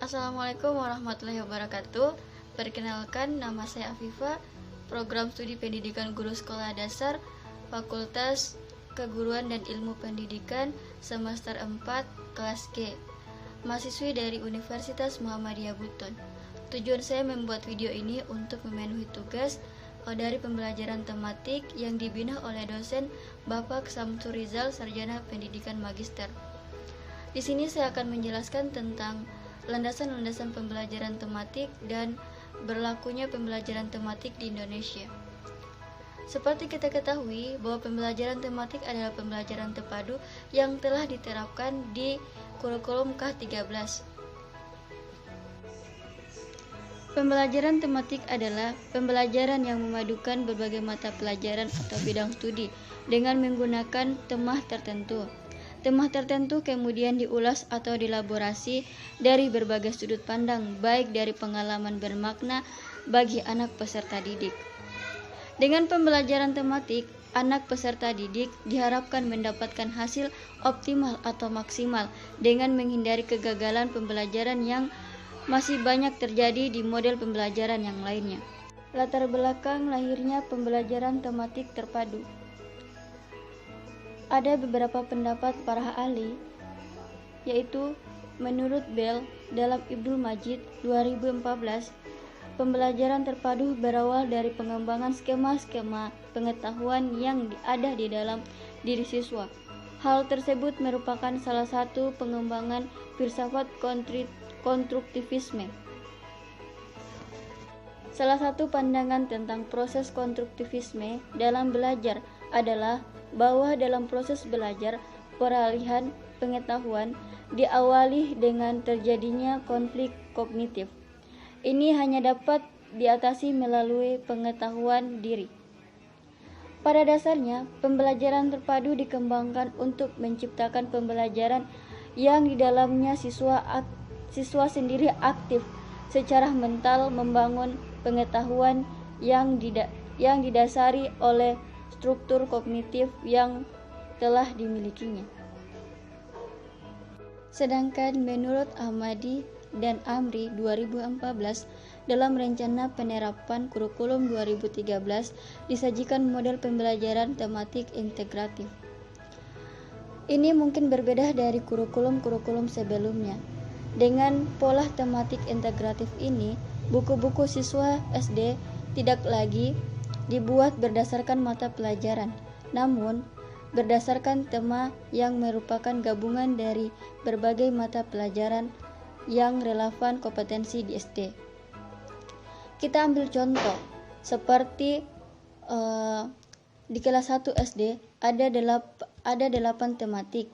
Assalamualaikum warahmatullahi wabarakatuh. Perkenalkan, nama saya Afifa, program studi pendidikan guru sekolah dasar, Fakultas Keguruan dan Ilmu Pendidikan, semester 4, kelas G, mahasiswi dari Universitas Muhammadiyah Buton. Tujuan saya membuat video ini untuk memenuhi tugas dari pembelajaran tematik yang dibina oleh dosen Bapak Samsur Rizal, Sarjana Pendidikan Magister. Di sini saya akan menjelaskan tentang landasan-landasan pembelajaran tematik dan berlakunya pembelajaran tematik di Indonesia. Seperti kita ketahui bahwa pembelajaran tematik adalah pembelajaran terpadu yang telah diterapkan di kurikulum K13. Pembelajaran tematik adalah pembelajaran yang memadukan berbagai mata pelajaran atau bidang studi dengan menggunakan temah tertentu. Temah tertentu kemudian diulas atau dielaborasi dari berbagai sudut pandang, baik dari pengalaman bermakna bagi anak peserta didik. Dengan pembelajaran tematik, anak peserta didik diharapkan mendapatkan hasil optimal atau maksimal dengan menghindari kegagalan pembelajaran yang masih banyak terjadi di model pembelajaran yang lainnya. Latar belakang lahirnya pembelajaran tematik terpadu. Ada beberapa pendapat para ahli, yaitu menurut Bell dalam Ibnul Majid 2014, pembelajaran terpadu berawal dari pengembangan skema-skema pengetahuan yang ada di dalam diri siswa. Hal tersebut merupakan salah satu pengembangan filsafat konstruktivisme. Salah satu pandangan tentang proses konstruktivisme dalam belajar adalah bahwa dalam proses belajar, peralihan pengetahuan diawali dengan terjadinya konflik kognitif. Ini hanya dapat diatasi melalui pengetahuan diri. Pada dasarnya, pembelajaran terpadu dikembangkan untuk menciptakan pembelajaran yang di dalamnya siswa sendiri aktif secara mental membangun pengetahuan yang didasari oleh struktur kognitif yang telah dimilikinya. Sedangkan menurut Ahmadi dan Amri 2014, dalam rencana penerapan kurikulum 2013 disajikan model pembelajaran tematik integratif. Ini mungkin berbeda dari kurikulum-kurikulum sebelumnya. Dengan pola tematik integratif ini, buku-buku siswa SD tidak lagi dibuat berdasarkan mata pelajaran, namun berdasarkan tema yang merupakan gabungan dari berbagai mata pelajaran yang relevan kompetensi di SD. Kita ambil contoh, seperti di kelas 1 SD ada 8 tematik,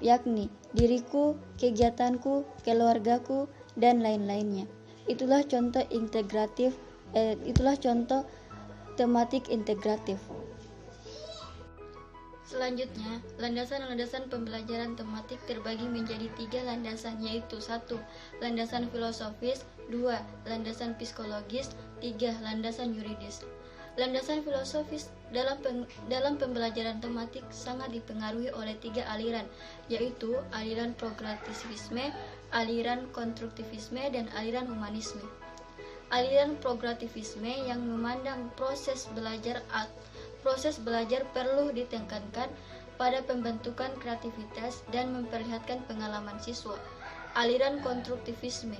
yakni diriku, kegiatanku, keluargaku, dan lain-lainnya. Itulah contoh tematik integratif. Selanjutnya, landasan-landasan pembelajaran tematik terbagi menjadi 3 landasan, yaitu 1. Landasan filosofis, 2. Landasan psikologis, 3. Landasan yuridis. Landasan filosofis dalam pembelajaran tematik sangat dipengaruhi oleh 3 aliran, yaitu aliran progresivisme, aliran konstruktivisme, dan aliran humanisme. Aliran progresivisme yang memandang proses belajar perlu ditekankan pada pembentukan kreativitas dan memperlihatkan pengalaman siswa. Aliran konstruktivisme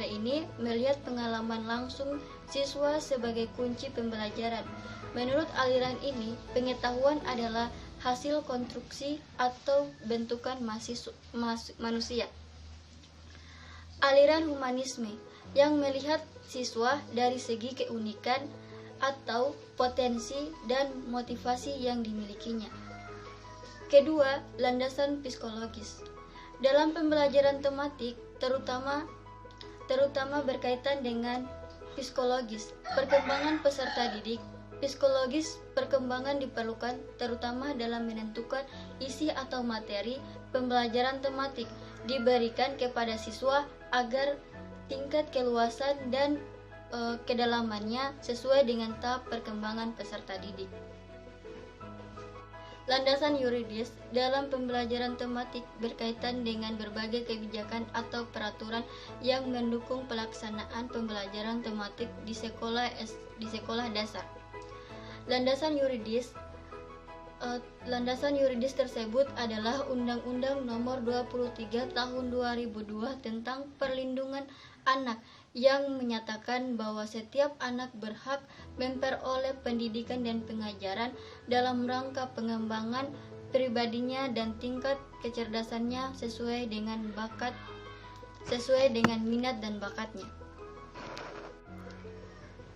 ini melihat pengalaman langsung siswa sebagai kunci pembelajaran. Menurut aliran ini, pengetahuan adalah hasil konstruksi atau bentukan manusia. Aliran humanisme yang melihat siswa dari segi keunikan atau potensi dan motivasi yang dimilikinya. Kedua, landasan psikologis. Dalam pembelajaran tematik, terutama berkaitan dengan psikologis, perkembangan peserta didik. Psikologis perkembangan diperlukan terutama dalam menentukan isi atau materi pembelajaran tematik diberikan kepada siswa agar tingkat keluasan dan kedalamannya sesuai dengan tahap perkembangan peserta didik. Landasan yuridis dalam pembelajaran tematik berkaitan dengan berbagai kebijakan atau peraturan yang mendukung pelaksanaan pembelajaran tematik di sekolah dasar. Landasan yuridis tersebut adalah Undang-Undang Nomor 23 Tahun 2002 tentang Perlindungan Anak yang menyatakan bahwa setiap anak berhak memperoleh pendidikan dan pengajaran dalam rangka pengembangan pribadinya dan tingkat kecerdasannya sesuai dengan minat dan bakatnya.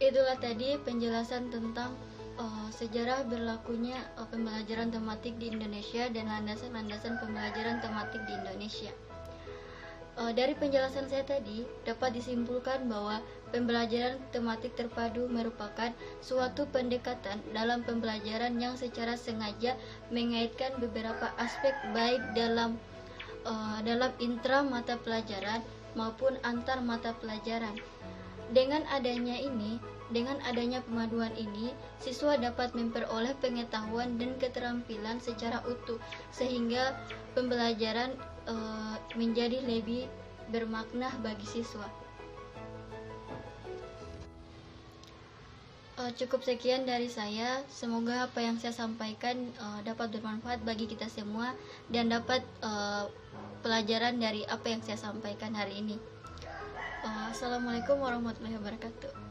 Itulah tadi penjelasan tentang sejarah berlakunya pembelajaran tematik di Indonesia dan landasan-landasan pembelajaran tematik di Indonesia. Dari penjelasan saya tadi, dapat disimpulkan bahwa pembelajaran tematik terpadu merupakan suatu pendekatan dalam pembelajaran yang secara sengaja mengaitkan beberapa aspek baik dalam intra mata pelajaran maupun antar mata pelajaran. Dengan adanya pemaduan ini, siswa dapat memperoleh pengetahuan dan keterampilan secara utuh, sehingga pembelajaran menjadi lebih bermakna bagi siswa. Cukup sekian dari saya. Semoga apa yang saya sampaikan dapat bermanfaat bagi kita semua dan dapat pelajaran dari apa yang saya sampaikan hari ini. Assalamualaikum warahmatullahi wabarakatuh.